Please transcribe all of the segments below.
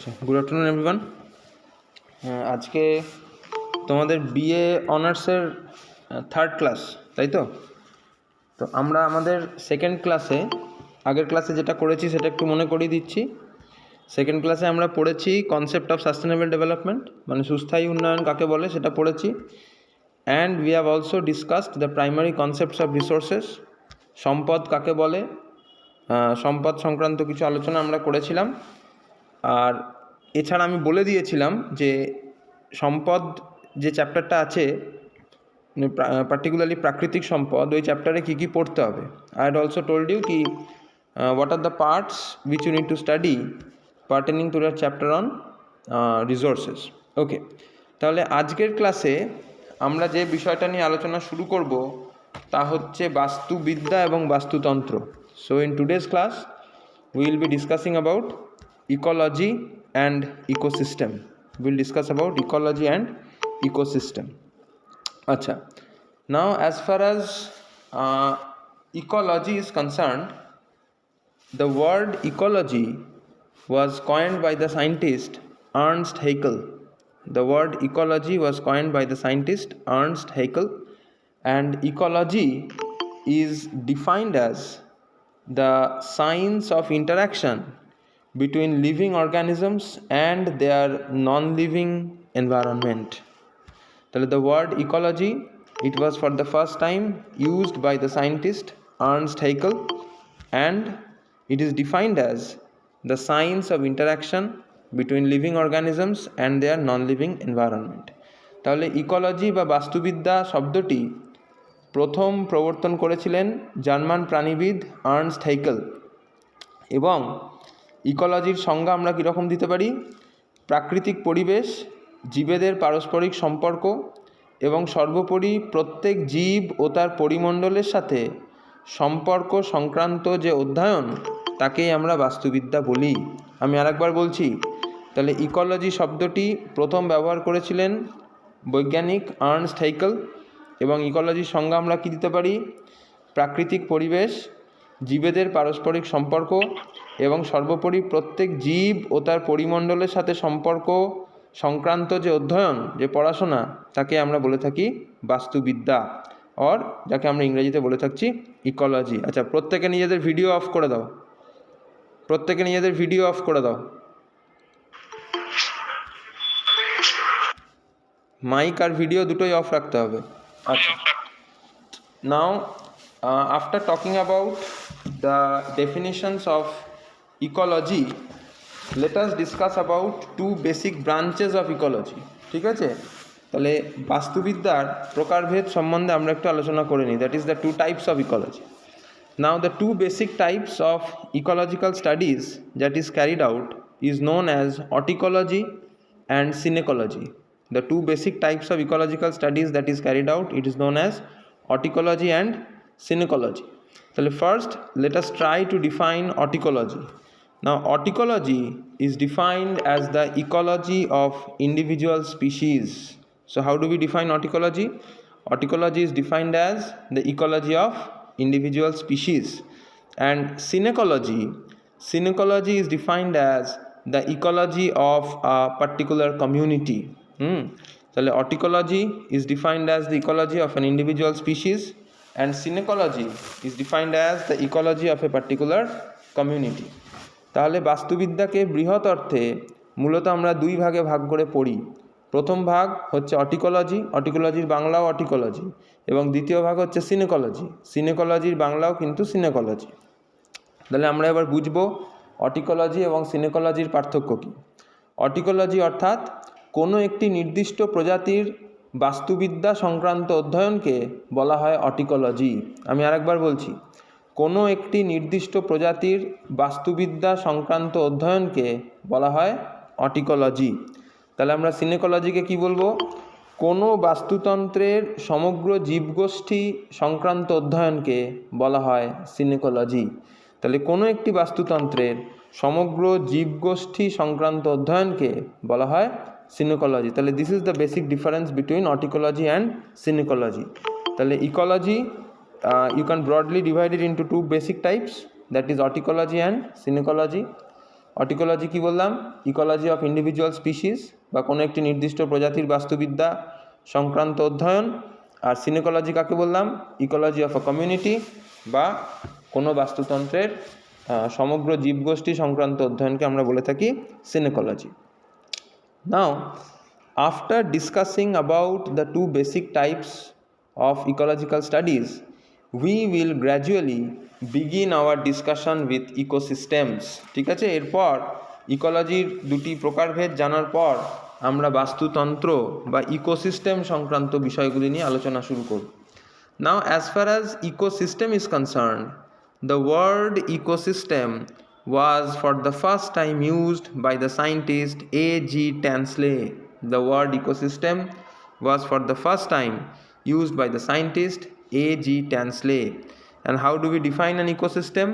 আচ্ছা, good afternoon everyone. আজকে তোমাদের বিএ অনার্সের থার্ড ক্লাস, তাই তো? তো আমরা আমাদের সেকেন্ড ক্লাসে, আগের ক্লাসে যেটা করেছি সেটা একটু মনে করিয়ে দিচ্ছি। সেকেন্ড ক্লাসে আমরা পড়েছি কনসেপ্ট অফ সাস্টেনেবল ডেভেলপমেন্ট, মানে সুস্থায়ী উন্নয়ন কাকে বলে সেটা পড়েছি। And we have also discussed the primary concepts of resources, সম্পদ কাকে বলে, সম্পদ সংক্রান্ত কিছু আলোচনা আমরা করেছিলাম। আর এছাড়া আমি বলে দিয়েছিলাম যে সম্পদ যে চ্যাপ্টারটা আছে, পার্টিকুলারলি প্রাকৃতিক সম্পদ, ওই চ্যাপ্টারে কী কী পড়তে হবে। I had also told you কি what are the parts which you need to study pertaining to that chapter on resources. Okay, তাহলে আজকের ক্লাসে আমরা যে বিষয়টা নিয়ে আলোচনা শুরু করব তা হচ্ছে বাস্তুবিদ্যা এবং বাস্তুতন্ত্র। So in today's class we will be discussing about ecology and ecosystem. We will discuss about ecology and ecosystem. Acha, now as far as ecology is concerned, the word ecology was coined by the scientist Ernst Haeckel. The word ecology was coined by the scientist Ernst Haeckel, and ecology is defined as the science of interaction between living organisms and their non-living environment. The word ecology, it was for the first time used by the scientist Ernst Haeckel, and it is defined as the science of interaction between living organisms and their non-living environment. তাহলে ecology বা বাস্তুবিদ্যা শব্দটি প্রথম প্রবর্তন করেছিলেন German প্রাণীবিদ Ernst হাইকেল। এবং ইকোলজির সংজ্ঞা আমরা কীরকম দিতে পারি? প্রাকৃতিক পরিবেশ, জীবেদের পারস্পরিক সম্পর্ক এবং সর্বোপরি প্রত্যেক জীব ও তার পরিমণ্ডলের সাথে সম্পর্ক সংক্রান্ত যে অধ্যয়ন, তাকেই আমরা বাস্তুবিদ্যা বলি। আমি আরেকবার বলছি, তাহলে ইকোলজি শব্দটি প্রথম ব্যবহার করেছিলেন বৈজ্ঞানিক আর্নস্ট হাইকেল, এবং ইকোলজির সংজ্ঞা আমরা কী দিতে পারি? প্রাকৃতিক পরিবেশ, জীবেদের পারস্পরিক সম্পর্ক এবং সর্বোপরি প্রত্যেক জীব ও তার পরিমণ্ডলের সাথে সম্পর্ক সংক্রান্ত যে অধ্যয়ন, যে পড়াশোনা, তাকে আমরা বলে থাকি বাস্তুবিদ্যা, অর যাকে আমরা ইংরেজিতে বলে থাকছি ইকোলজি। আচ্ছা, প্রত্যেকে নিজেদের ভিডিও অফ করে দাও, প্রত্যেকে নিজেদের ভিডিও অফ করে দাও, মাইক আর ভিডিও দুটোই অফ রাখতে হবে। আচ্ছা, now after talking about the definitions of ecology, let us discuss about two basic branches of ecology. ঠিক আছে, তাহলে বাস্তুবিদ্যার প্রকারভেদ সম্বন্ধে আমরা একটু আলোচনা করে নিই। That is the two types of ecology. Now the two basic types of ecological studies that is carried out is known as auticology and synecology. The two basic types of ecological studies that is carried out, it is known as auticology and synecology. So first let us try to define auticology. Now auticology is defined as the ecology of individual species. So how do we define auticology? Auticology is defined as the ecology of individual species. And synecology is defined as the ecology of a particular community. তাহলে auticology is defined as the ecology of an individual species, and synecology is defined as the ecology of a particular community. তাহলে বাস্তুবিদ্যাকে বৃহৎ অর্থে মূলত আমরা দুই ভাগে ভাগ করে পড়ি। প্রথম ভাগ হচ্ছে অটিকোলজি, অটিকোলজির বাংলাও অটিকোলজি, এবং দ্বিতীয় ভাগ হচ্ছে সিনেকোলজি, সিনেকোলজির বাংলাও কিন্তু সিনেকোলজি। তাহলে আমরা এবার বুঝবো অটিকোলজি এবং সিনেকোলজির পার্থক্য কী। অটিকোলজি অর্থাৎ কোনো একটি নির্দিষ্ট প্রজাতির বাস্তুবিদ্যা সংক্রান্ত অধ্যয়নকে বলা হয় অটিকোলজি। আমি আরেকবার বলছি, কোনো একটি নির্দিষ্ট প্রজাতির বাস্তুবিদ্যা সংক্রান্ত অধ্যয়নকে বলা হয় অটিকোলজি। তাহলে আমরা সিনেকোলজিকে কি বলবো? কোনো বাস্তুতন্ত্রের সমগ্র জীবগোষ্ঠী সংক্রান্ত অধ্যয়নকে বলা হয় সিনেকোলজি। তাহলে কোনো একটি বাস্তুতন্ত্রের সমগ্র জীবগোষ্ঠী সংক্রান্ত অধ্যয়নকে বলা হয় সিনেকোলজি। তাহলে this is the basic difference between autecology and synecology. তাহলে ecology you can broadly divide it into two basic types, that is auticology and synecology. অটিকোলজি কি বললাম? ইকোলজি অফ ইন্ডিভিজুয়াল স্পিসিস বা কোনো একটি নির্দিষ্ট প্রজাতির বাস্তুবিদ্যা সংক্রান্ত অধ্যয়ন। আর সিনেকোলজি কাকে বললাম? ইকোলজি অফ আ কমিউনিটি বা কোনো বাস্তুতন্ত্রের সমগ্র জীবগোষ্ঠী সংক্রান্ত অধ্যয়নকে আমরা বলে থাকি সিনেকোলজি। নাও, after discussing about the two basic types of ecological studies, we will gradually begin our discussion with ecosystems. ঠিক আছে, এরপর ইকোলজির দুটি প্রকারভেদ জানার পর আমরা বাস্তুতন্ত্র বা ইকোসিস্টেম সংক্রান্ত বিষয়গুলি নিয়ে আলোচনা শুরু করব। Now, as far as ecosystem is concerned, the word ecosystem was for the first time used by the scientist A.G. Tansley. The word ecosystem was for the first time used by the scientist A.G. Tansley. And how do we define an ecosystem?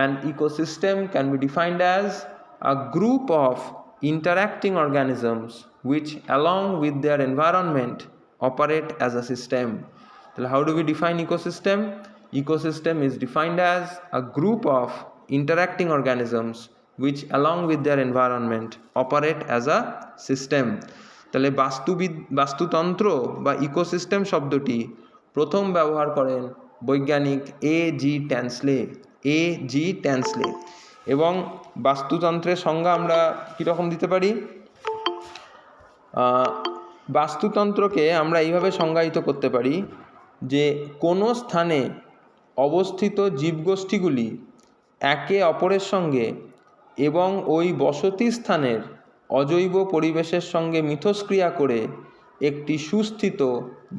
An ecosystem can be defined as a group of interacting organisms which, along with their environment, operate as a system. So how do we define ecosystem? Ecosystem is defined as a group of interacting organisms which, along with their environment, operate as a system. তাহলে বাস্তুতন্ত্র বা ecosystem শব্দটি প্রথম ব্যবহার করেন বৈজ্ঞানিক A.G. Tansley. এবং বাস্তুতন্ত্রের সংজ্ঞা আমরা কীরকম দিতে পারি? বাস্তুতন্ত্রকে আমরা এইভাবে সংজ্ঞায়িত করতে পারি যে কোনো স্থানে অবস্থিত জীবগোষ্ঠীগুলি একে অপরের সঙ্গে এবং ওই বসতি স্থানের অজৈব পরিবেশের সঙ্গে মিথস্ক্রিয়া করে একটি সুস্থিত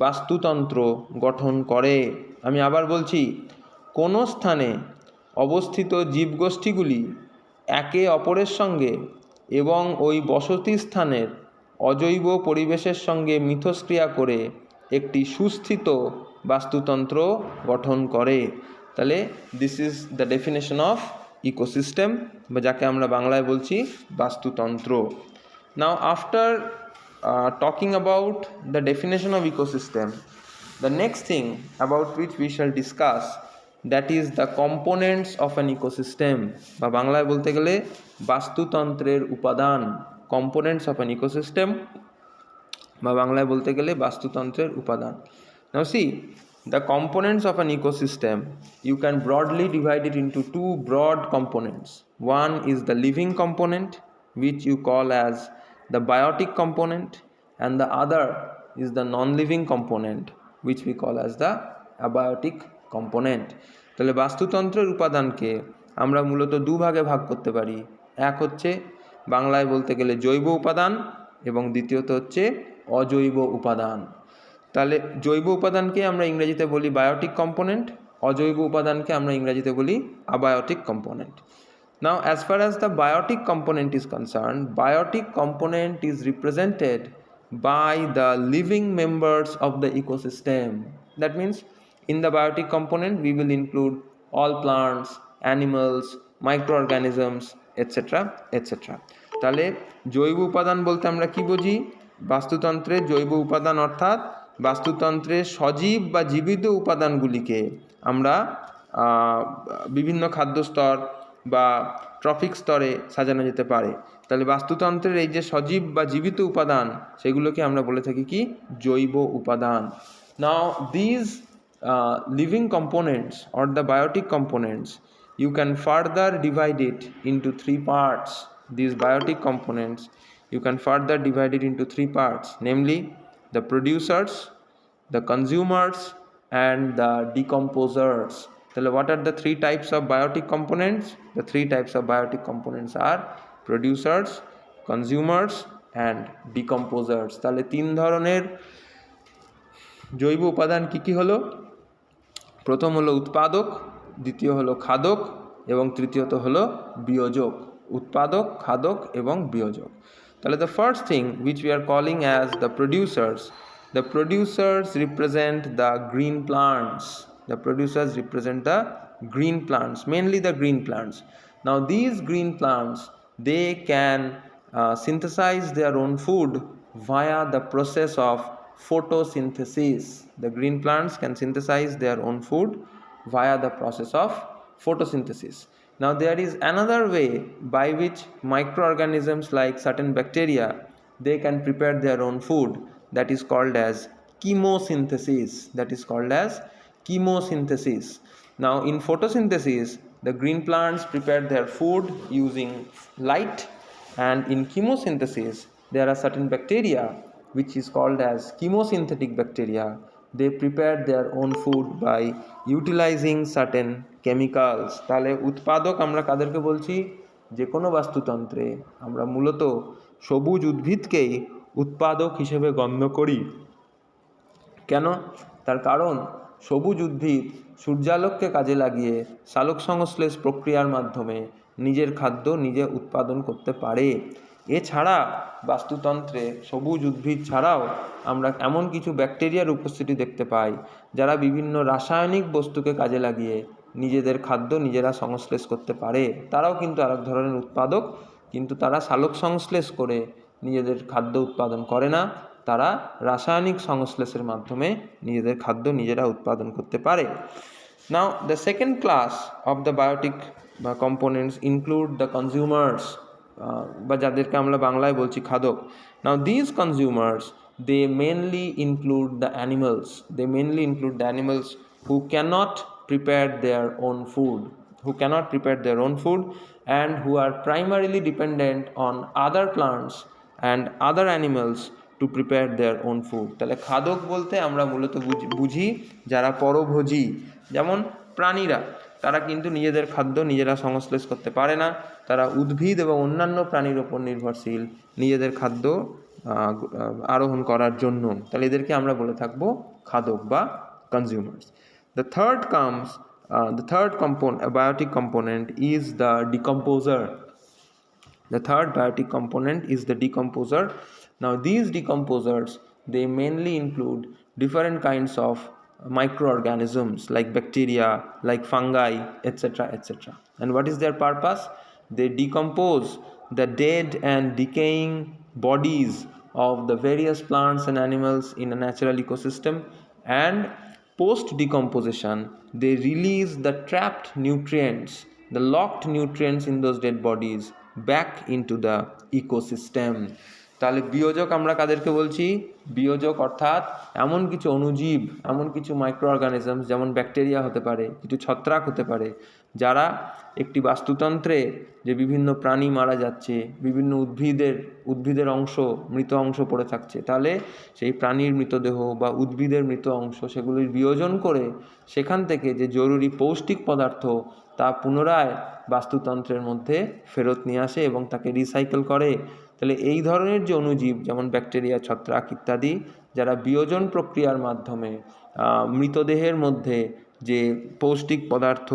বাস্তুতন্ত্র গঠন করে। আমি আবার বলছি, কোনো স্থানে অবস্থিত জীবগোষ্ঠীগুলি একে অপরের সঙ্গে এবং ওই বসতি স্থানের অজৈব পরিবেশের সঙ্গে মিথস্ক্রিয়া করে একটি সুস্থিত বাস্তুতন্ত্র গঠন করে। তাহলে this is the definition of ecosystem, বা যাকে আমরা বাংলায় বলছি বাস্তুতন্ত্র। Now, after talking about the definition of ecosystem, the next thing about which we shall discuss, that is the components of an ecosystem, বা বাংলায় বলতে গেলে বাস্তুতন্ত্রের উপাদান। কম্পোনেন্টস অফ অ্যান ইকোসিস্টেম বা বাংলায় বলতে গেলে বাস্তুতন্ত্রের উপাদান। Now see, the components of an ecosystem, you can broadly divide it into two broad components. One is the living component, which you call as the biotic component, and the other is the non-living component, which we call as the abiotic component. তাহলে বাস্তুতন্ত্রের উপাদানকে আমরা মূলত দুভাগে ভাগ করতে পারি। এক হচ্ছে বাংলায় বলতে গেলে জৈব উপাদান, এবং দ্বিতীয়ত হচ্ছে অজৈব উপাদান। তাহলে জৈব উপাদানকে আমরা ইংরেজিতে বলি বায়োটিক কম্পোনেন্ট, অজৈব উপাদানকে আমরা ইংরেজিতে বলি abiotic component. Now, as far as the biotic component is concern, biotic component is represented by the living members of the ecosystem. That means in the biotic component we will include all plants, animals, microorganisms, etc. etc. তাহলে জৈব উপাদান বলতে আমরা কি বুঝি? বাস্তুতন্ত্রের জৈব উপাদান অর্থাৎ বাস্তুতন্ত্রের সজীব বা জীবিত উপাদানগুলিকে আমরা বিভিন্ন খাদ্য স্তর বা ট্রফিক স্তরে সাজানো যেতে পারে। তাহলে বাস্তুতন্ত্রের এই যে সজীব বা জীবিত উপাদান, সেগুলোকে আমরা বলে থাকি কি? জৈব উপাদান। Now, these living components or the biotic components, you can further divide it into three parts. These biotic components, you can further divide it into three parts, namely the producers, the consumers, and the decomposers. So what are the three types of biotic components? The three types of biotic components are producers, consumers, and decomposers. তাহলে তিন ধরনের জৈব উপাদান কি কি হলো? প্রথম হলো উৎপাদক, দ্বিতীয় হলো খাদক, এবং তৃতীয়ত হলো বিয়োজক। উৎপাদক, খাদক এবং বিয়োজক। তাহলে the first thing which we are calling as the producers represent the green plants. The producers represent the green plants, mainly the green plants. Now these green plants, they can synthesize their own food via the process of photosynthesis. The green plants can synthesize their own food via the process of photosynthesis. Now there is another way by which microorganisms like certain bacteria, they can prepare their own food, that is called as chemosynthesis. That is called as chemosynthesis. Now in photosynthesis, the green plants prepare their food using light, and in chemosynthesis there are certain bacteria which is called as chemosynthetic bacteria. They prepare their own food by utilizing certain chemicals. তাহলে উৎপাদক আমরা কাদেরকে বলছি? যে কোনো বাস্তুতন্ত্রে আমরা মূলত সবুজ উদ্ভিদকেই উৎপাদক হিসেবে গণ্য করি। কেন? তার কারণ সবুজ উদ্ভিদ সূর্যালোককে কাজে লাগিয়ে সালোক সংশ্লেষ প্রক্রিয়ার মাধ্যমে নিজের খাদ্য নিজে উৎপাদন করতে পারে। এছাড়া বাস্তুতন্ত্রে সবুজ উদ্ভিদ ছাড়াও আমরা এমন কিছু ব্যাকটেরিয়ার উপস্থিতি দেখতে পাই যারা বিভিন্ন রাসায়নিক বস্তুকে কাজে লাগিয়ে নিজেদের খাদ্য নিজেরা সংশ্লেষ করতে পারে। তারাও কিন্তু আরেক ধরনের উৎপাদক, কিন্তু তারা সালোক সংশ্লেষ করে নিজেদের খাদ্য উৎপাদন করে না, তারা রাসায়নিক সংশ্লেষের মাধ্যমে নিজেদের খাদ্য নিজেরা উৎপাদন করতে পারে। Now the second class of the biotic components include the consumers, বা যাদেরকে আমরা বাংলায় বলছি খাদক। Now these consumers, they mainly include the animals who cannot prepare their own food, and who are primarily dependent on other plants and other animals to prepare their own food. তাহলে খাদক বলতে আমরা মূলত বুঝি যারা পরভোজী, যেমন প্রাণীরা, তারা কিন্তু নিজেদের খাদ্য নিজেরা সংশ্লেষ করতে পারে না, তারা উদ্ভিদ এবং অন্যান্য প্রাণীর ওপর নির্ভরশীল নিজেদের খাদ্য আরোহণ করার জন্য। তাহলে এদেরকে আমরা বলে থাকবো খাদক বা consumers. The third biotic component is the decomposer. The third biotic component is the decomposer. Now these decomposers, they mainly include different kinds of microorganisms like bacteria, like fungi, etc. And what is their purpose? They decompose the dead and decaying bodies of the various plants and animals in a natural ecosystem, and post decomposition they release the trapped nutrients, the locked nutrients in those dead bodies back into the ecosystem. তাহলে বিয়োজক আমরা কাদেরকে বলছি? বিয়োজক অর্থাৎ এমন কিছু অণুজীব, এমন কিছু মাইক্রো অর্গানিজমস, যেমন ব্যাকটেরিয়া হতে পারে, কিছু ছত্রাক হতে পারে, যারা একটি বাস্তুতন্ত্রে যে বিভিন্ন প্রাণী মারা যাচ্ছে, বিভিন্ন উদ্ভিদের অংশ, মৃত অংশ পড়ে থাকছে, তাহলে সেই প্রাণীর মৃতদেহ বা উদ্ভিদের মৃত অংশ সেগুলির বিয়োজন করে সেখান থেকে যে জরুরি পৌষ্টিক পদার্থ তা পুনরায় বাস্তুতন্ত্রের মধ্যে ফেরত নিয়ে আসে এবং তাকে রিসাইকেল করে। তাহলে এই ধরনের যে অণুজীব, যেমন ব্যাকটেরিয়া, ছত্রাক ইত্যাদি, যারা বিয়োজন প্রক্রিয়ার মাধ্যমে মৃতদেহের মধ্যে যে পৌষ্টিক পদার্থ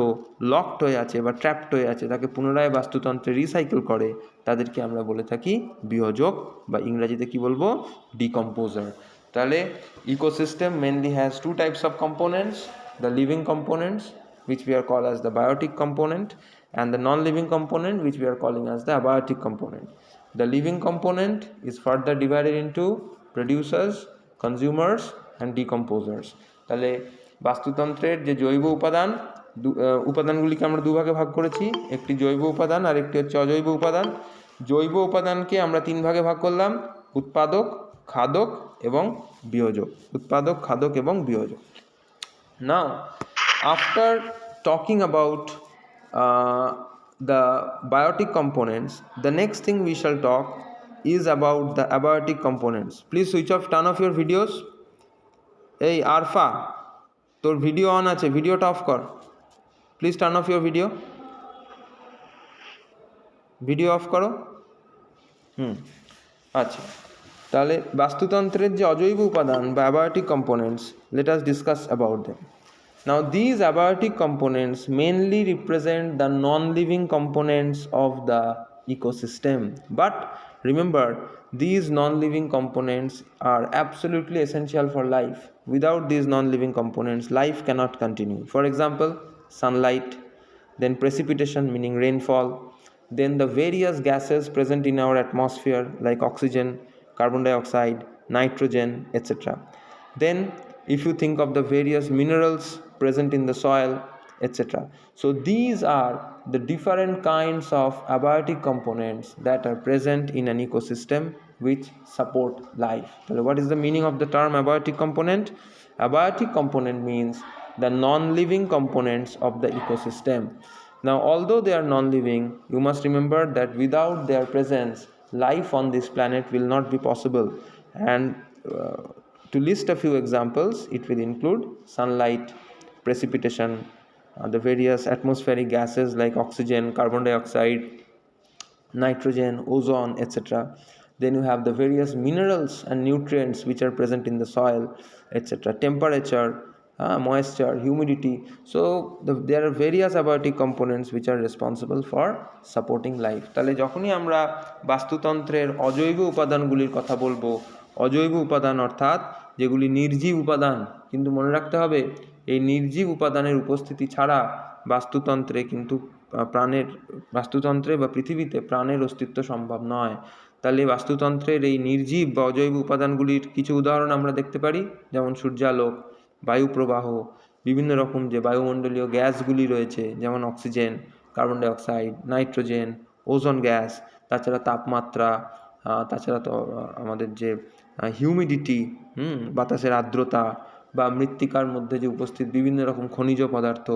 লকড হয়ে আছে বা ট্র্যাপড হয়ে আছে তাকে পুনরায় বাস্তুতন্ত্রে রিসাইকেল করে, তাদেরকে আমরা বলে থাকি বিয়োজক, বা ইংরেজিতে কি বলবো? ডিকম্পোজার। তাহলে ecosystem mainly has to types of components, the living components which we are called as the biotic component, and the non-living component which we are calling as the abiotic component. The living component is further divided into producers, consumers and decomposers. তাহলে বাস্তুতন্ত্রের যে জৈব উপাদানগুলিকে আমরা দুভাগে ভাগ করেছি, একটি জৈব উপাদান আর একটি হচ্ছে অজৈব উপাদান। জৈব উপাদানকে আমরা তিন ভাগে ভাগ করলাম: উৎপাদক, খাদক এবং বিয়োজক। উৎপাদক, খাদক এবং বিয়োজক। Now after talking about the biotic components, the next thing we shall talk is about the abiotic components. Please turn off your videos. Hey Arfa, তোর ভিডিও অন আছে, ভিডিওটা অফ কর। Please turn off your video of করো। আচ্ছা, তাহলে বাস্তুতন্ত্রের যে অজৈব উপাদান বা abiotic components, let us discuss about them. Now these abiotic components mainly represent the non-living components of the ecosystem, but remember, these non-living components are absolutely essential for life. Without these non-living components, life cannot continue. For example, sunlight, then precipitation meaning rainfall, then the various gases present in our atmosphere like oxygen, carbon dioxide, nitrogen, etc. Then if you think of the various minerals present in the soil, etc. So these are the different kinds of abiotic components that are present in an ecosystem which support life. So what is the meaning of the term abiotic component? Abiotic component means the non-living components of the ecosystem. Now, although they are non-living, you must remember that without their presence, life on this planet will not be possible. And to list a few examples, it will include sunlight, precipitation, the various atmospheric gases like oxygen, carbon dioxide, nitrogen, ozone, etc. Then you have the various minerals and nutrients which are present in the soil, etc. Temperature, moisture, humidity. So there are various abiotic components which are responsible for supporting life. তাহলে যখনই আমরা বাস্তুতন্ত্রের অজৈব উপাদানগুলির কথা বলবো, অজৈব উপাদান অর্থাৎ যেগুলি নির্জীব উপাদান, কিন্তু মনে রাখতে হবে এই নির্জীব উপাদানের উপস্থিতি ছাড়া বাস্তুতন্ত্রে কিন্তু বাস্তুতন্ত্রে বা পৃথিবীতে প্রাণের অস্তিত্ব সম্ভব নয়। তাহলে বাস্তুতন্ত্রের এই নির্জীব বা অজৈব উপাদানগুলির কিছু উদাহরণ আমরা দেখতে পারি, যেমন সূর্যালোক, বায়ু প্রবাহ, বিভিন্ন রকম যে বায়ুমণ্ডলীয় গ্যাসগুলি রয়েছে, যেমন oxygen, carbon dioxide, nitrogen, ozone gas, তাছাড়া তাপমাত্রা, তাছাড়া তো আমাদের যে হিউমিডিটি, বাতাসের আর্দ্রতা, বা মৃত্তিকার মধ্যে যে উপস্থিত বিভিন্ন রকম খনিজ পদার্থ,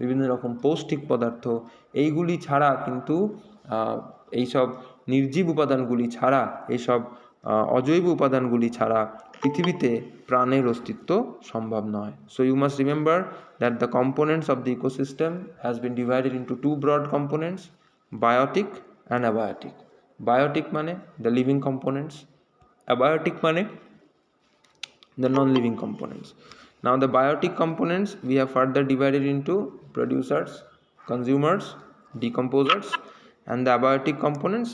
বিভিন্ন রকম পৌষ্টিক পদার্থ, এইগুলি ছাড়া কিন্তু এইসব নির্জীব উপাদানগুলি ছাড়া, এইসব অজৈব উপাদানগুলি ছাড়া পৃথিবীতে প্রাণের অস্তিত্ব সম্ভব নয়। So you must remember that the components of the ecosystem has been divided into two broad components, biotic and abiotic. Biotic মানে দ্য লিভিং কম্পোনেন্টস, abiotic মানে the non-living components. Now the biotic components we have further divided into producers, consumers, decomposers, and the abiotic components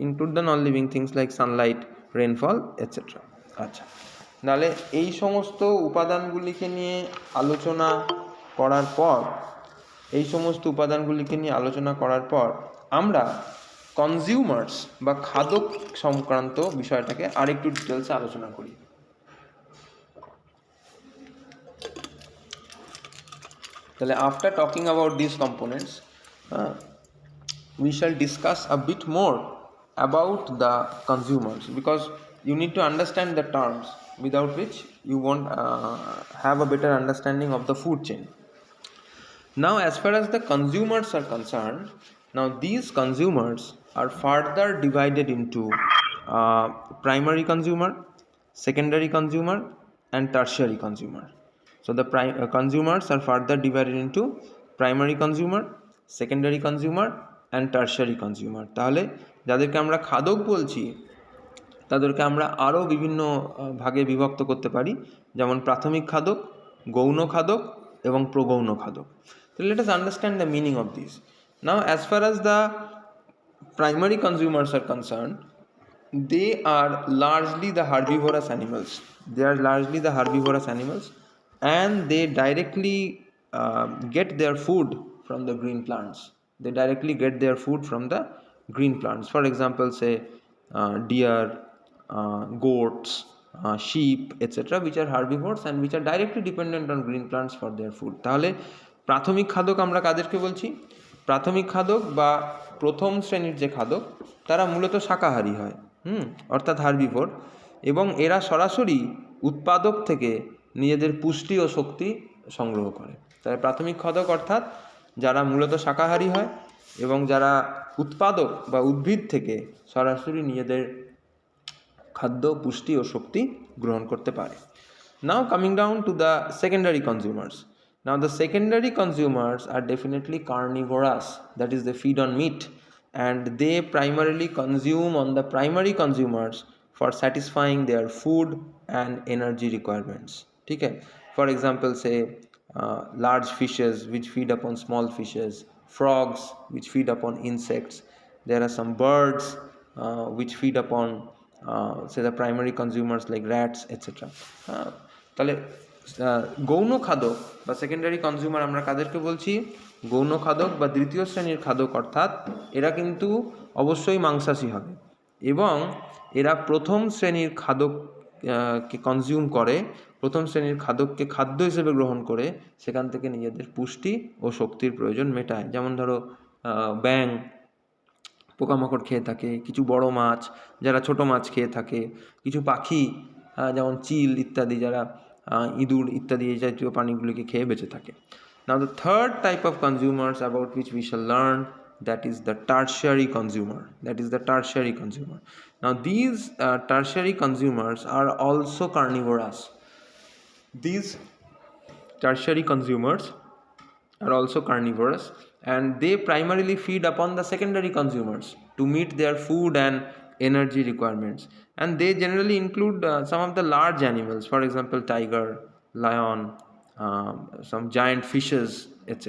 include the non-living things like sunlight, rainfall, etc. আচ্ছা, তাহলে এই সমস্ত উপাদানগুলিকে নিয়ে আলোচনা করার পর আমরা কনজিউমার্স বা খাদক সংক্রান্ত বিষয়টাকে আরেকটু ডিটেলসে আলোচনা করি। তাহলে after talking about these components, we shall discuss a bit more about the consumers, because you need to understand the terms without which you won't have a better understanding of the food chain. Now, as far as the consumers are concerned, now these consumers are further divided into primary consumer, secondary consumer, and tertiary consumer. So the consumers are further divided into primary consumer, secondary consumer, and tertiary consumer. তাহলে যাদেরকে আমরা খাদক বলছি তাদেরকে আমরা আরও বিভিন্ন ভাগে বিভক্ত করতে পারি, যেমন প্রাথমিক খাদক, গৌণ খাদক এবং প্রগৌণ খাদক। So let us understand the meaning of these. Now, as far as the primary consumers are concerned, they are largely the herbivorous animals. And they directly get their food from the green plants. For example, say deer, goats, sheep, etc., which are herbivores and which are directly dependent on green plants for their food. তাহলে প্রাথমিক খাদক আমরা কাদেরকে বলছি? প্রাথমিক খাদক বা প্রথম শ্রেণীর যে খাদক তারা মূলত শাকাহারী হয়, অর্থাৎ হার্বিভোর, এবং এরা সরাসরি উৎপাদক থেকে নিজেদের পুষ্টি ও শক্তি সংগ্রহ করে। তাই প্রাথমিক খাদক অর্থাৎ যারা মূলত শাকাহারী হয় এবং যারা উৎপাদক বা উদ্ভিদ থেকে সরাসরি নিজেদের খাদ্য, পুষ্টি ও শক্তি গ্রহণ করতে পারে। Now coming down to the secondary consumers. Now the secondary consumers are definitely carnivorous, that is they feed on meat, and they primarily consume on the primary consumers for satisfying their food and energy requirements. ठीक है? For example, say large fishes which feed upon small fishes, frogs which feed upon insects. There are some birds which feed upon say the primary consumers like rats, etc. তাহলে গৌণ খাদক বা secondary consumer আমরা কাদেরকে বলছি? গৌণ খাদক বা দ্বিতীয় শ্রেণীর খাদক, অর্থাৎ এরা কিন্তু অবশ্যই মাংসাশী হবে এবং এরা প্রথম শ্রেণীর খাদককে কনজিউম করে প্রথম শ্রেণীর খাদ্যকে খাদ্য হিসেবে গ্রহণ করে সেখান থেকে নিজেদের পুষ্টি ও শক্তির প্রয়োজন মেটায়। যেমন ধরো ব্যাঙ পোকামাকড় খেয়ে থাকে, কিছু বড় মাছ যারা ছোট মাছ খেয়ে থাকে, কিছু পাখি যেমন চিল ইত্যাদি যারা ইঁদুর ইত্যাদি এই জাতীয় প্রাণীগুলিকে খেয়ে বেঁচে থাকে। Now the third type of consumers about which we shall learn, that is the tertiary consumer. Now these tertiary consumers are also carnivorous. These tertiary consumers are also carnivorous, and they primarily feed upon the secondary consumers to meet their food and energy requirements, and they generally include some of the large animals, for example tiger, lion, some giant fishes, etc.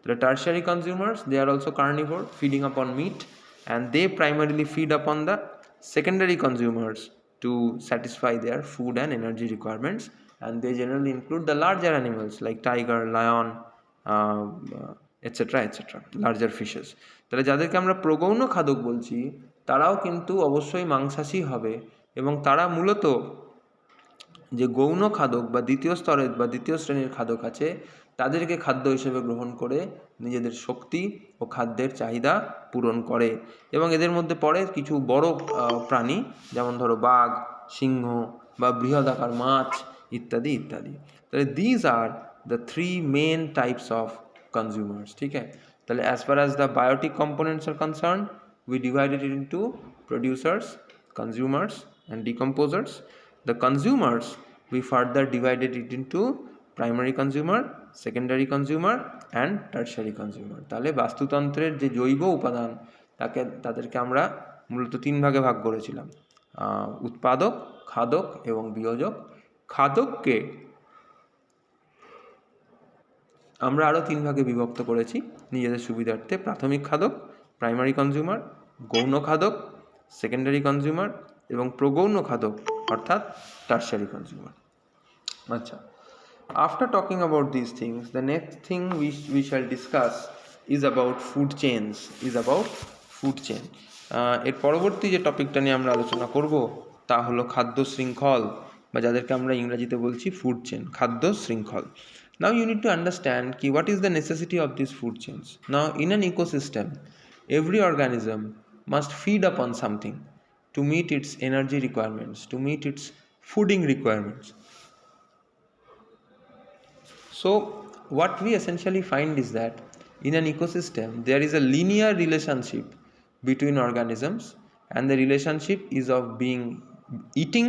The tertiary consumers, they are also carnivore, feeding upon meat, and they primarily feed upon the secondary consumers to satisfy their food and energy requirements, and they generally include the larger animals like tiger, lion, etcetera etcetera, larger fishes. তাহলে যাদেরকে আমরা প্রগৌণ খাদক বলছি তারাও কিন্তু অবশ্যই মাংসাশী হবে, এবং তারা মূলত যে গৌণ খাদক বা দ্বিতীয় স্তরের বা দ্বিতীয় শ্রেণীর খাদক আছে তাদেরকে খাদ্য হিসেবে গ্রহণ করে নিজেদের শক্তি ও খাদ্যের চাহিদা পূরণ করে। এবং এদের মধ্যে পড়ে কিছু বড় প্রাণী, যেমন ধরো বাঘ, সিংহ বা বৃহদাকার মাছ ইত্যাদি ইত্যাদি। তাহলে these are the three main types of consumers. ठीक है, তাহলে as far as the biotic components are concerned, we divided it into producers, consumers and decomposers. The consumers, we further divided it into primary consumer, secondary consumer and tertiary consumer. তাহলে বাস্তুতন্ত্রের যে জৈব উপাদান তাদেরকে আমরা মূলত তিন ভাগে ভাগ করেছিলাম, উৎপাদক, খাদক এবং বিয়োজক। খাদককে আমরা আরও তিন ভাগে বিভক্ত করেছি নিজেদের সুবিধার্থে: প্রাথমিক খাদক, প্রাইমারি কনজিউমার; গৌণ খাদক, সেকেন্ডারি কনজিউমার; এবং প্রগৌণ খাদক অর্থাৎ টার্সারি কনজিউমার। আচ্ছা, after talking about this things, the next thing we shall discuss is about food chains. এর পরবর্তী যে টপিকটা নিয়ে আমরা আলোচনা করব তা হলো খাদ্য শৃঙ্খল, বা যাদেরকে আমরা ইংরেজিতে বলছি ফুড চেইন, খাদ্য শৃঙ্খল। Now you need to understand what is the necessity of these food chains. Now in an ecosystem, every organism must feed upon something to meet its energy requirements, to meet its fooding requirements. So what we essentially find is that in an ecosystem there is a linear relationship between organisms, and the relationship is of being eating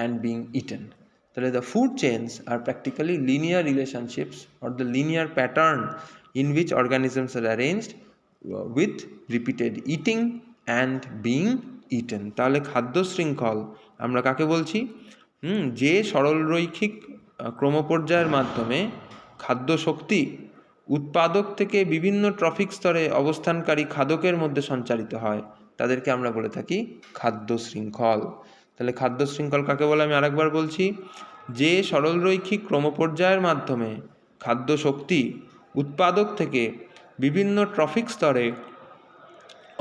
and being eaten. The food chains are practically linear relationships or the linear pattern in which organisms are arranged with repeated eating and being eaten. তাহলে খাদ্য শৃঙ্খল আমরা কাকে বলছি? যে সরলরৈখিক ক্রমপর্যায়ের মাধ্যমে খাদ্য শক্তি উৎপাদক থেকে বিভিন্ন ট্রফিক স্তরে অবস্থানকারী খাদকের মধ্যে সঞ্চারিত হয় তাদেরকে আমরা বলে থাকি খাদ্য শৃঙ্খল। তাহলে খাদ্য শৃঙ্খল কাকে বলে আমি আরেকবার বলছি: যে সরলরৈখিক ক্রমপর্যায়ের মাধ্যমে খাদ্য শক্তি উৎপাদক থেকে বিভিন্ন ট্রফিক স্তরে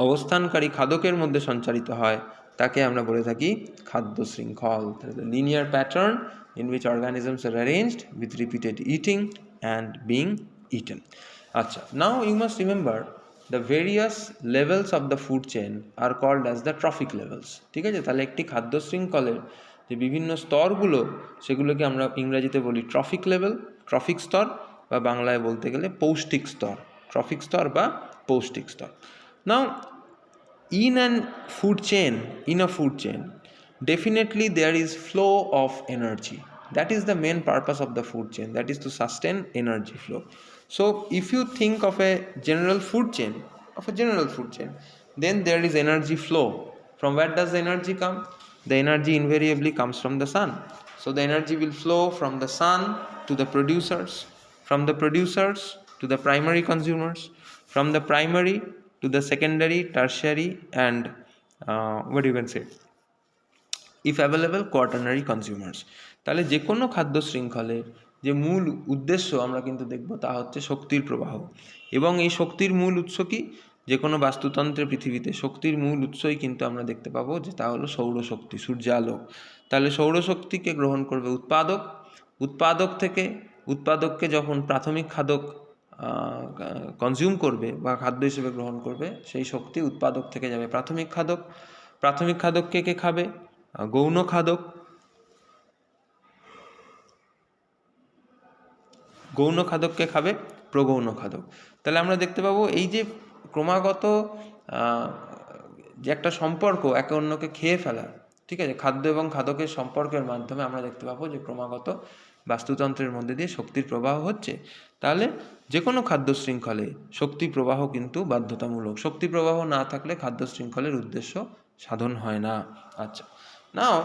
অবস্থানকারী খাদকের মধ্যে সঞ্চারিত হয় তাকে আমরা বলে থাকি খাদ্য শৃঙ্খল। Linear pattern in which organisms are arranged with repeated eating and being eaten. আচ্ছা, now you must remember the various levels of the food chain are called as the trophic levels. ঠিক আছে, তাহলে একটি খাদ্য শৃঙ্খলের যে বিভিন্ন স্তরগুলো সেগুলোকে আমরা ইংরেজিতে বলি ট্রফিক লেভেল, ট্রফিক স্তর, বা বাংলায় বলতে গেলে পৌষ্টিক স্তর, ট্রফিক স্তর বা পৌষ্টিক স্তর। নাও in a food chain definitely there is flow of energy. That is the main purpose of the food chain, that is to sustain energy flow. So if you think of a general food chain, then there is energy flow. From where does the energy come? The energy invariably comes from the sun. So the energy will flow from the sun to the producers, from the producers to the primary consumers, from the primary to the secondary, tertiary and if available quaternary consumers. তাহলে যে কোনো খাদ্য শৃঙ্খলের যে মূল উদ্দেশ্য আমরা কিন্তু দেখব তা হচ্ছে শক্তির প্রবাহ, এবং এই শক্তির মূল উৎস কি? যে কোনো বাস্তুতন্ত্রে পৃথিবীতে শক্তির মূল উৎসই কিন্তু আমরা দেখতে পাবো যে তা হলো সৌরশক্তি, সূর্যালোক। তাহলে সৌরশক্তিকে গ্রহণ করবে উৎপাদক, উৎপাদককে যখন প্রাথমিক খাদক কনজিউম করবে বা খাদ্য হিসেবে গ্রহণ করবে, সেই শক্তি উৎপাদক থেকে যাবে প্রাথমিক খাদক কে খাবে? গৌণ খাদক। গৌণ খাদককে খাবে প্রগৌণ খাদক। তাহলে আমরা দেখতে পাবো এই যে ক্রমাগত যে একটা সম্পর্ক একে অন্যকে খেয়ে ফেলা, ঠিক আছে, খাদ্য এবং খাদকের সম্পর্কের মাধ্যমে আমরা দেখতে পাবো যে ক্রমাগত বাস্তুতন্ত্রের মধ্যে দিয়ে শক্তির প্রবাহ হচ্ছে। তাহলে যে কোনো খাদ্য শৃঙ্খলে শক্তি প্রবাহ কিন্তু বাধ্যতামূলক। শক্তি প্রবাহ না থাকলে খাদ্য শৃঙ্খলের উদ্দেশ্য সাধন হয় না। আচ্ছা, নাও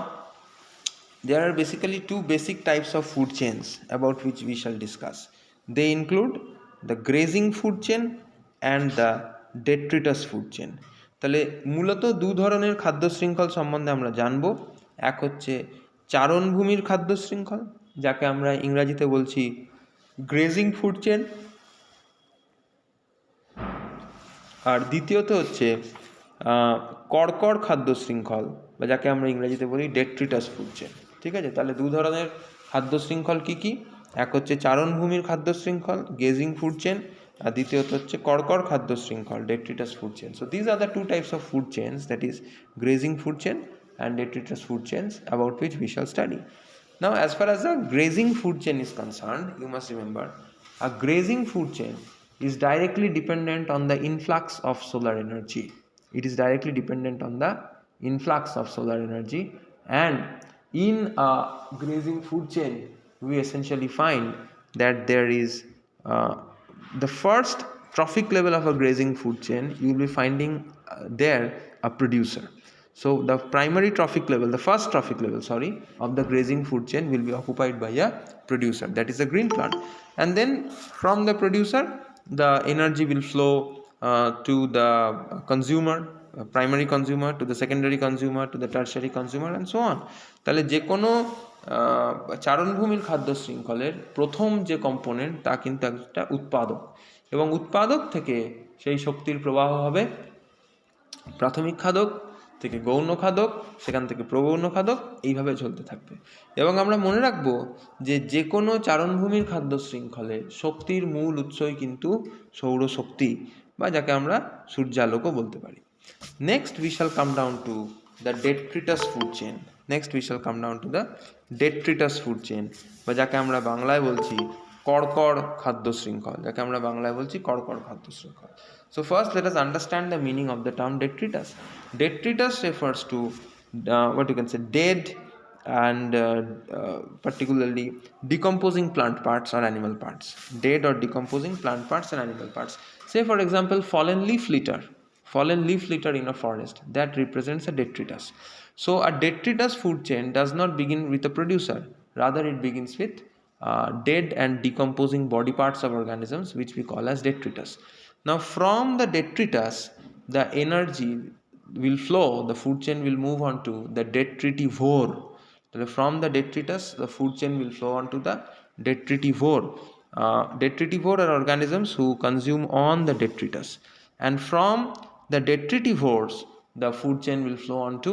there are basically two basic types of food chains about which we shall discuss. They include the grazing food chain and the detritus food chain. তাহলে মূলত দু ধরনের খাদ্য শৃঙ্খল সম্বন্ধে আমরা জানব। এক হচ্ছে চারণভূমির খাদ্য শৃঙ্খল, যাকে আমরা ইংরাজিতে বলছি গ্রেজিং ফুড চেন, আর দ্বিতীয়ত হচ্ছে কর্কর খাদ্য শৃঙ্খল, বা যাকে আমরা ইংরেজিতে বলি ডেট্রিটাস ফুড চেন। ঠিক আছে, তাহলে দু ধরনের খাদ্য শৃঙ্খল কী কী? এক হচ্ছে চারণভূমির খাদ্য শৃঙ্খল গ্রেজিং ফুড চেন, আর দ্বিতীয়ত হচ্ছে কর্কর খাদ্য শৃঙ্খল detritus food chain. So these are the two types of food chains, that is grazing food chain and detritus food chains, about which we shall study. Now, as far as the grazing food chain is concerned, you must remember a grazing food chain is directly dependent on the influx of solar energy. It is directly dependent on the influx of solar energy, and in a grazing food chain we essentially find that there is the first trophic level of a grazing food chain. You will be finding there a producer. So the primary trophic level, the first trophic level, of the grazing food chain will be occupied by a producer, that is a green plant. And then from the producer, the energy will flow to the consumer, primary consumer, to the secondary consumer, to the tertiary consumer, and so on. তাহলে যে কোনো চারণভূমির খাদ্য শৃঙ্খলের প্রথম যে component তা কিন্তু একটা উৎপাদক, এবং উৎপাদক থেকে সেই শক্তির প্রবাহ হবে প্রাথমিক খাদক থেকে গৌণ খাদক, সেখান থেকে প্রগৌণ খাদক, এইভাবে চলতে থাকবে। এবং আমরা মনে রাখবো যে কোনো চারণভূমির খাদ্য শৃঙ্খলে শক্তির মূল উৎসই কিন্তু সৌরশক্তি, বা যাকে আমরা সূর্যালোকও বলতে পারি। Next we shall come down to the detritus food chain. বা যাকে আমরা বাংলায় বলছি কর্কর খাদ্য শৃঙ্খল, So first let us understand the meaning of the term detritus. Detritus refers to dead and particularly decomposing plant parts or animal parts. Dead or decomposing plant parts and animal parts. Say for example fallen leaf litter in a forest, that represents a detritus. So a detritus food chain does not begin with a producer, rather it begins with dead and decomposing body parts of organisms, which we call as detritus. Now from the detritus the energy will flow, the food chain will move on to the detritivore. From the detritus the food chain will flow on to the detritivore. Detritivore are organisms who consume on the detritus, and from the detritivores the food chain will flow on to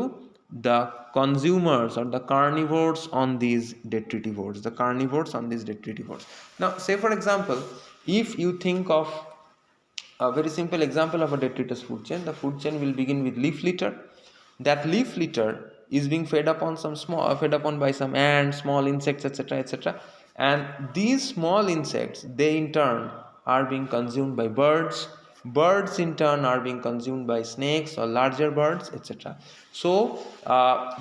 the consumers or the carnivores on these detritivores. Now say for example, if you think of a very simple example of a detritus food chain, the food chain will begin with leaf litter. That leaf litter is being fed upon by some ants, small insects, etc., and these small insects, they in turn are being consumed by birds in turn are being consumed by snakes or larger birds, etc. So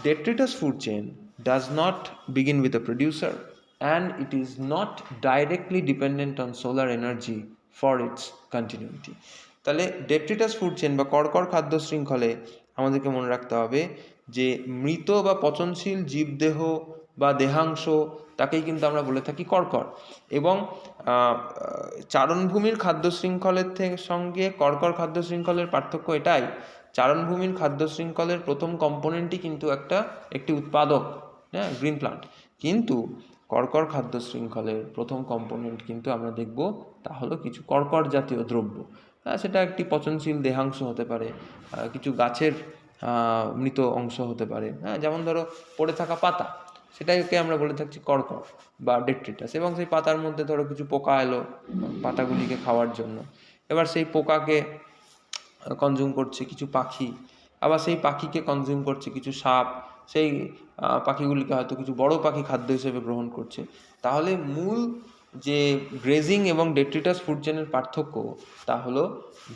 detritus food chain does not begin with a producer, and it is not directly dependent on solar energy for its continuity. তাহলে detritus food chain বা কর্কর খাদ্য শৃঙ্খলে আমাদেরকে মনে রাখতে হবে যে মৃত বা পচনশীল জীবদেহ বা দেহাংশ, তাকেই কিন্তু আমরা বলে থাকি কর্কর। এবং চারণভূমির খাদ্য শৃঙ্খলের সঙ্গে কর্কর খাদ্য শৃঙ্খলের পার্থক্য এটাই, চারণভূমির খাদ্য শৃঙ্খলের প্রথম কম্পোনেন্টই কিন্তু একটি উৎপাদক, হ্যাঁ, গ্রিন প্লান্ট, কিন্তু কর্কর খাদ্য শৃঙ্খলের প্রথম কম্পোনেন্ট কিন্তু আমরা দেখব তা হলো কিছু কর্কর জাতীয় দ্রব্য। সেটা একটি পচনশীল দেহাংশ হতে পারে, কিছু গাছের মৃত অংশ হতে পারে, যেমন ধরো পড়ে থাকা পাতা, সেটাকে আমরা বলে থাকছি কর্কর বা ডেট্রিটাস। এবং সেই পাতার মধ্যে ধরো কিছু পোকা এলো পাতাগুলিকে খাওয়ার জন্য, এবার সেই পোকাকে কনজিউম করছে কিছু পাখি, আবার সেই পাখিকে কনজিউম করছে কিছু সাপ, সেই পাখিগুলিকে হয়তো কিছু বড় পাখি খাদ্য হিসেবে গ্রহণ করছে। তাহলে মূল যে গ্রেজিং এবং ডেট্রিটাস ফুড চেনের পার্থক্য তা হলো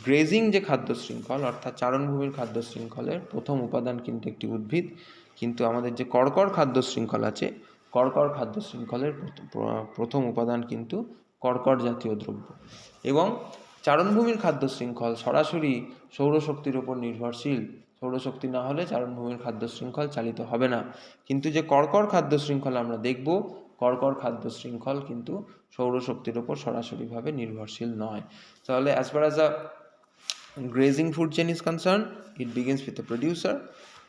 গ্রেজিং যে খাদ্য শৃঙ্খল অর্থাৎ চারণভূমির খাদ্য শৃঙ্খলের প্রথম উপাদান কিন্তু একটি উদ্ভিদ, কিন্তু আমাদের যে কর্কর খাদ্য শৃঙ্খল আছে, কর্কর খাদ্য শৃঙ্খলের প্রথম উপাদান কিন্তু কর্কর জাতীয় দ্রব্য। এবং চারণভূমির খাদ্য শৃঙ্খল সরাসরি সৌরশক্তির ওপর নির্ভরশীল, সৌরশক্তি না হলে চারণভূমির খাদ্য শৃঙ্খল চালিত হবে না। কিন্তু যে কর্কর খাদ্য শৃঙ্খল আমরা দেখব, কর্কর খাদ্য শৃঙ্খল কিন্তু সৌরশক্তির ওপর সরাসরিভাবে নির্ভরশীল নয়। তাহলে as far as a grazing food chain is concerned, it begins with the producer.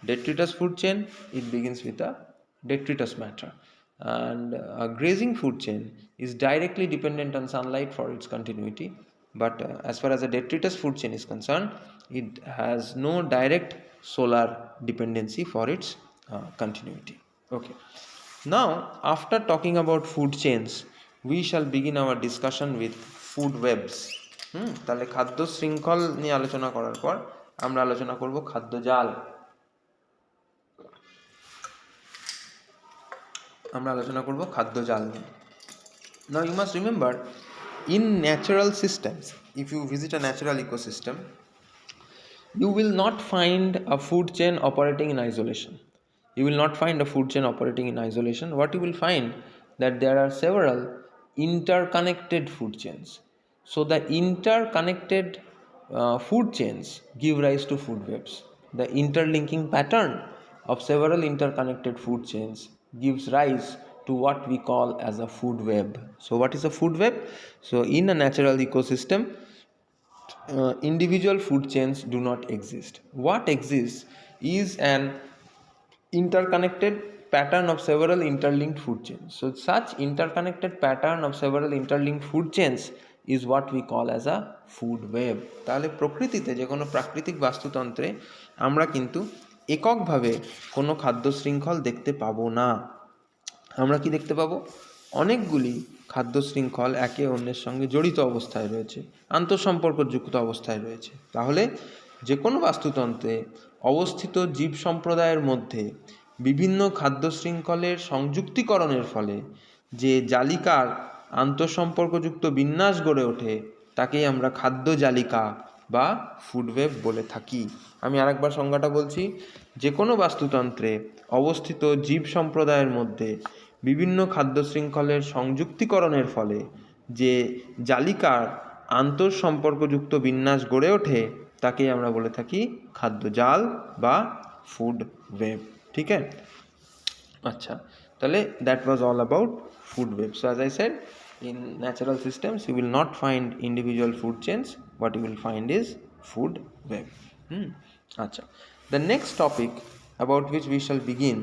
Detritus food chain, it begins with the detritus matter. And a grazing food chain is directly dependent on sunlight for its continuity, but as far as a detritus food chain is concerned, it has no direct solar dependency for its continuity. Okay, now after talking about food chains, we shall begin our discussion with food webs. তাহলে খাদ্য শৃঙ্খল নিয়ে আলোচনা করার পর আমরা আলোচনা করব খাদ্য জাল। নিয়ে। Now you must remember, in natural systems, if you visit a natural ecosystem, you will not find a food chain operating in isolation. What you will find, that there are several interconnected food chains. So the interconnected food chains give rise to food webs. The interlinking pattern of several interconnected food chains gives rise to what we call as a food web. So what is a food web? So in a natural ecosystem, individual food chains do not exist. What exists is an interconnected pattern of several interlinked food chains. So such interconnected pattern of several interlinked food chains is what we call as a food web. তাহলে প্রকৃতিতে যে কোনো প্রাকৃতিক বাস্তুতন্ত্রে আমরা কিন্তু এককভাবে কোনো খাদ্য শৃঙ্খল দেখতে পাবো না। আমরা কি দেখতে পাবো? অনেকগুলি খাদ্য শৃঙ্খল একে অন্যের সঙ্গে জড়িত অবস্থায় রয়েছে, আন্তঃসম্পর্কযুক্ত অবস্থায় রয়েছে। তাহলে যে কোনো বাস্তুতন্ত্রে অবস্থিত জীব সম্প্রদায়ের মধ্যে বিভিন্ন খাদ্য শৃঙ্খলের সংযুক্তিকরণের ফলে যে জালিকার আন্তঃসম্পর্কযুক্ত বিন্যাস গড়ে ওঠে তাকেই আমরা খাদ্য জালিকা বা ফুডওয়েব বলে থাকি। আমি আরেকবার সংজ্ঞাটা বলছি, যে কোনো বাস্তুতন্ত্রে অবস্থিত জীব সম্প্রদায়ের মধ্যে বিভিন্ন খাদ্য শৃঙ্খলের সংযুক্তিকরণের ফলে যে জালিকার আন্তঃসম্পর্কযুক্ত বিন্যাস গড়ে ওঠে তাকেই আমরা বলে থাকি খাদ্য জাল বা ফুড ওয়েব। ঠিক আছে, আচ্ছা, তাহলে that was all about food web. So as I said, in natural systems you will not find individual food chains. What you will find is food web. Acha. The next topic about which we shall begin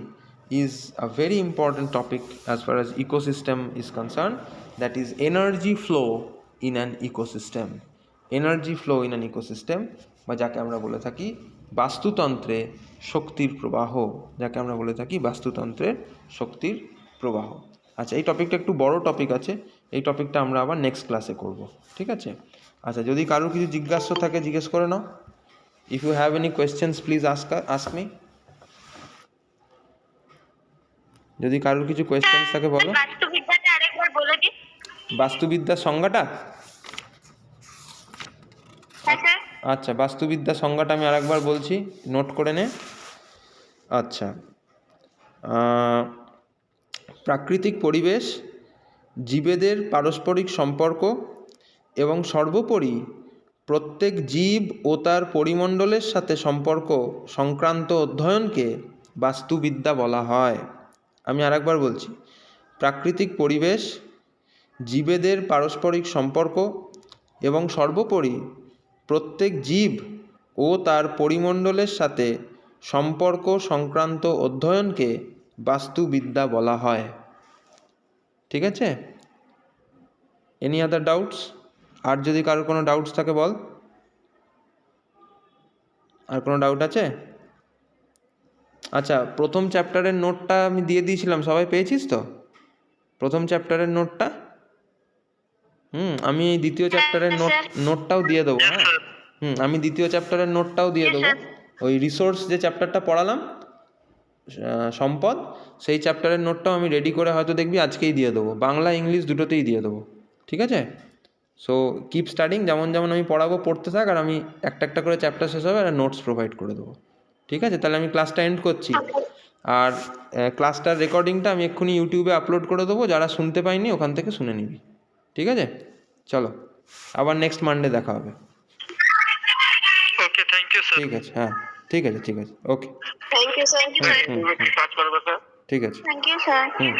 is a very important topic as far as ecosystem is concerned, that is energy flow in an ecosystem. Energy flow in an ecosystem বা যাকে আমরা বলে থাকি বাস্তুতন্ত্রে শক্তির প্রবাহ, আচ্ছা, এই টপিকটা একটু বড় টপিক আছে, এই টপিকটা আমরা আবার নেক্সট ক্লাসে করব। ঠিক আছে, আচ্ছা, যদি কারোর কিছু জিজ্ঞাসা থাকে জিজ্ঞেস করে নাও। If you have any questions please ask me. যদি কারোর কিছু কোয়েশ্চেন্স থাকে বলো। বাস্তুবিদ্যার সংজ্ঞাটা, আচ্ছা, বাস্তুবিদ্যার সংজ্ঞাটা আমি আরেকবার বলছি, নোট করে নে। আচ্ছা, প্রাকৃতিক পরিবেশ, জীবেদের পারস্পরিক সম্পর্ক এবং সর্বোপরি প্রত্যেক জীব ও তার পরিমণ্ডলের সাথে সম্পর্ক সংক্রান্ত অধ্যয়নকে বাস্তুবিদ্যা বলা হয়। আমি আরেকবার বলছি, প্রাকৃতিক পরিবেশ, জীবেদের পারস্পরিক সম্পর্ক এবং সর্বোপরি প্রত্যেক জীব ও তার পরিমণ্ডলের সাথে সম্পর্ক সংক্রান্ত অধ্যয়নকে বাস্তুবিদ্যা বলা হয়। ঠিক আছে, এনি আদার ডাউটস? আর যদি কারোর কোনো ডাউটস থাকে বল। আর কোনো ডাউট আছে? আচ্ছা, প্রথম চ্যাপ্টারের নোটটা আমি দিয়ে দিয়েছিলাম, সবাই পেয়েছিস তো প্রথম চ্যাপ্টারের নোটটা? আমি এই দ্বিতীয় চ্যাপ্টারের নোটটাও দিয়ে দেবো। হ্যাঁ, আমি দ্বিতীয় চ্যাপ্টারের নোটটাও দিয়ে দেবো। ওই রিসোর্স যে চ্যাপ্টারটা পড়ালাম, সম্পদ, সেই চ্যাপ্টারের নোটটাও আমি রেডি করে হয়তো দেখবি আজকেই দিয়ে দেবো, বাংলা ইংলিশ দুটোতেই দিয়ে দেবো। ঠিক আছে? সো কিপ স্টাডিং, যেমন যেমন আমি পড়াবো পড়তে থাক, আর আমি একটা একটা করে চ্যাপ্টার শেষ হবে আর নোটস প্রোভাইড করে দেবো। ঠিক আছে? তাহলে আমি ক্লাসটা এন্ড করছি। আর ক্লাসটার রেকর্ডিংটা আমি এক্ষুনি ইউটিউবে আপলোড করে দেবো, যারা শুনতে পাইনি ওখান থেকে শুনে নিবি। ঠিক আছে? চলো, আবার নেক্সট মানডে দেখা হবে। ওকে, থ্যাংক ইউ স্যার। ঠিক আছে, হ্যাঁ ঠিক আছে, ঠিক আছে, ওকে। Thank you sir. ঠিক আছে, থ্যাংক ইউ স্যার। হুম।